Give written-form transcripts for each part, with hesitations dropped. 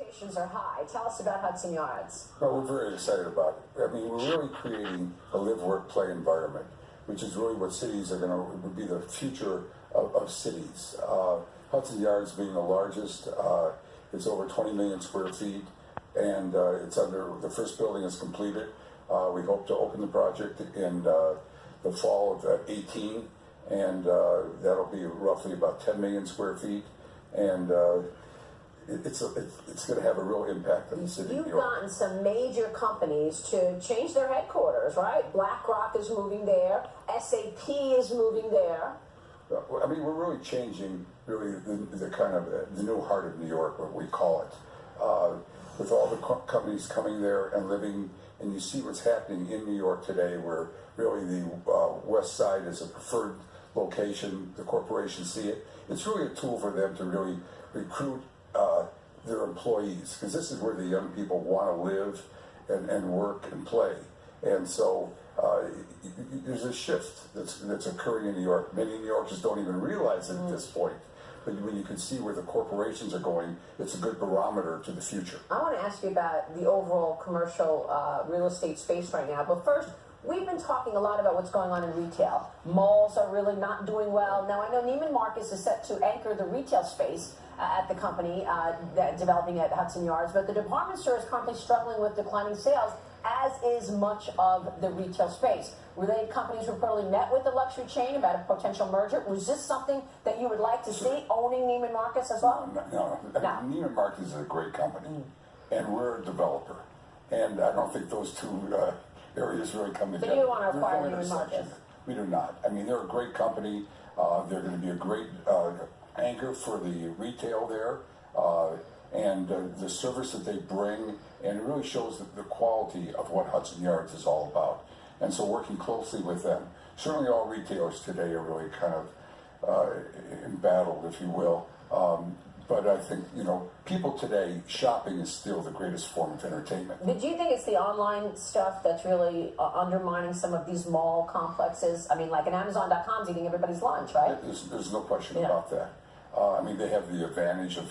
expectations are high. Tell us about Hudson Yards. Well, we're very excited about it. I mean, we're really creating a live, work, play environment, which is really what cities are going to would be the future of cities. Hudson Yards being the largest, it's over 20 million square feet, and it's under, the first building is completed. We hope to open the project in the fall of 18, and that'll be roughly about 10 million square feet, and it's going to have a real impact on the city. You've gotten some major companies to change their headquarters, right? BlackRock is moving there. SAP is moving there. I mean, we're really changing the kind of the new heart of New York, what we call it, with all the companies coming there and living. And you see what's happening in New York today, where really the West Side is a preferred location. The corporations see it. It's really a tool for them to really recruit their employees, because this is where the young people want to live and work and play. And so there's a shift that's occurring in New York. Many New Yorkers don't even realize it at this point. But when you can see where the corporations are going, it's a good barometer to the future. I want to ask you about the overall commercial real estate space right now. But first, we've been talking a lot about what's going on in retail. Malls are really not doing well. Now, I know Neiman Marcus is set to anchor the retail space at the company developing at Hudson Yards, but the department store is currently struggling with declining sales, as is much of the retail space. Related companies reportedly met with the luxury chain about a potential merger. Was this something that you would like to see, owning Neiman Marcus as well? No. Neiman Marcus is a great company, and we're a developer. And I don't think those two areas really come together. So you want to acquire Neiman Marcus? We do not. I mean, they're a great company. They're going to be a great anchor for the retail there, and the service that they bring, and it really shows the quality of what Hudson Yards is all about. And so working closely with them. Certainly all retailers today are really kind of embattled, if you will. But I think, people today, shopping is still the greatest form of entertainment. Did you think it's the online stuff that's really undermining some of these mall complexes? I mean, like an Amazon.com's eating everybody's lunch, right? There's no question about that. I mean, they have the advantage of,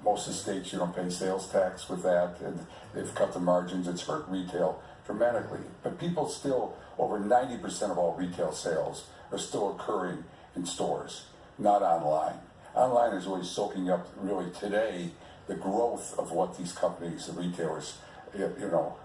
most of the states, you don't pay sales tax with that, and they've cut the margins. It's hurt retail dramatically. But people still, over 90% of all retail sales are still occurring in stores, not online. Online is really soaking up, really today, the growth of what these companies, the retailers,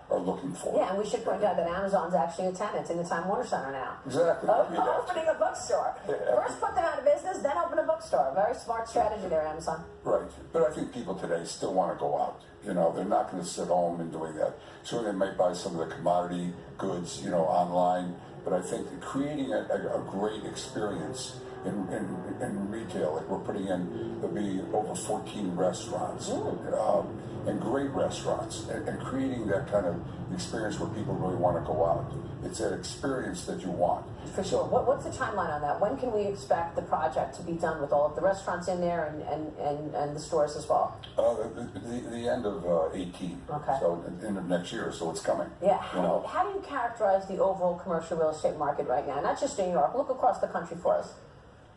are looking for. Yeah, and we should point out that Amazon's actually a tenant in the Time Warner Center now. Exactly. Opening a bookstore. First put them out of business, then open a bookstore. Very smart strategy there, Amazon. Right. But I think people today still want to go out. They're not going to sit home and doing that. Sure, they might buy some of the commodity goods, online, but I think creating a great experience in retail, like we're putting in, there'll be over 14 restaurants, and great restaurants, and creating that kind of experience where people really want to go out. It's that experience that you want. For sure. What's the timeline on that? When can we expect the project to be done with all of the restaurants in there and the stores as well? The end of 18. Okay. So the end of next year, so it's coming. Yeah. How do you characterize the overall commercial real estate market right now? Not just New York. Look across the country for us.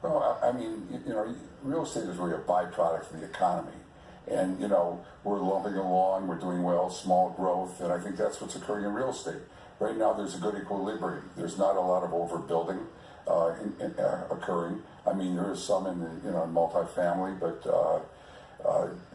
Well, I mean, real estate is really a byproduct of the economy. And, we're lumping along, we're doing well, small growth, and I think that's what's occurring in real estate. Right now, there's a good equilibrium. There's not a lot of overbuilding occurring. I mean, there is some in multifamily, but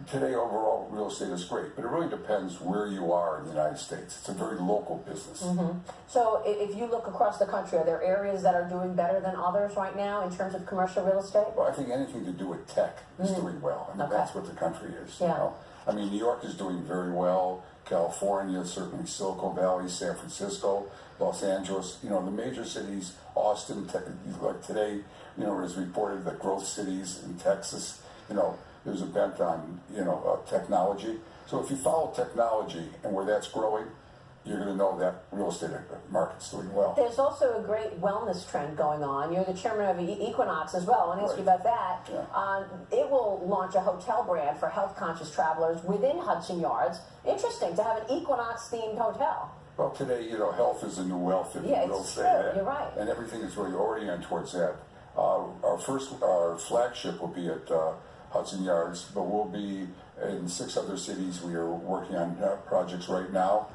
today, overall, real estate is great. But it really depends where you are in the United States. It's a very local business. Mm-hmm. So if you look across the country, are there areas that are doing better than others right now in terms of commercial real estate? Well, I think anything to do with tech is doing well. I mean, that's what the country is. Yeah. I mean, New York is doing very well. California, certainly Silicon Valley, San Francisco, Los Angeles, the major cities, Austin, like today, it was reported that growth cities in Texas, there's a bent on, technology. So if you follow technology and where that's growing, you're going to know that real estate market's doing well. There's also a great wellness trend going on. You're the chairman of Equinox as well. I want to ask you about that. Yeah. It will launch a hotel brand for health-conscious travelers within Hudson Yards. Interesting to have an Equinox-themed hotel. Well, today, health is the new wealth, if you will say that. You're right. And everything is really oriented towards that. Our flagship will be at Hudson Yards, but we'll be In 6 other cities, we are working on projects right now,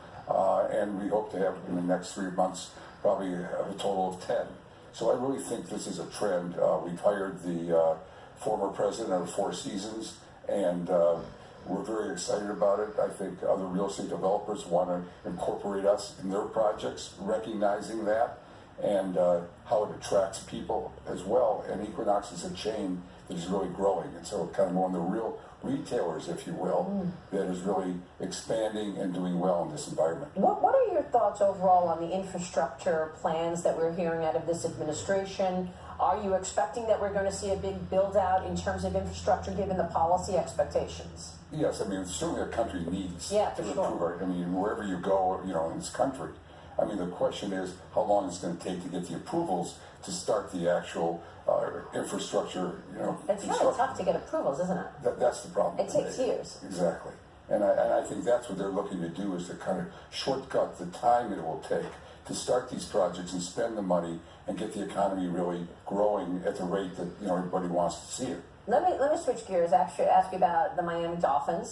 and we hope to have in the next 3 months probably a total of 10. So I really think this is a trend. We've hired the former president of Four Seasons, and we're very excited about it. I think other real estate developers want to incorporate us in their projects, recognizing that, and how it attracts people as well. And Equinox is a chain that is really growing, and so kind of one of the real retailers, if you will, that is really expanding and doing well in this environment. What are your thoughts overall on the infrastructure plans that we're hearing out of this administration? Are you expecting that we're going to see a big build out in terms of infrastructure given the policy expectations? Yes, I mean, certainly a country needs for to sure. improve our, I mean, wherever you go, you know, in this country. I mean, the question is how long it's going to take to get the approvals to start the actual infrastructure, you know. It's really tough to get approvals, isn't it? That's the problem. It takes years. Exactly. And I think that's what they're looking to do, is to kind of shortcut the time it will take to start these projects and spend the money and get the economy really growing at the rate that, you know, everybody wants to see it. Let me switch gears, actually ask you about the Miami Dolphins.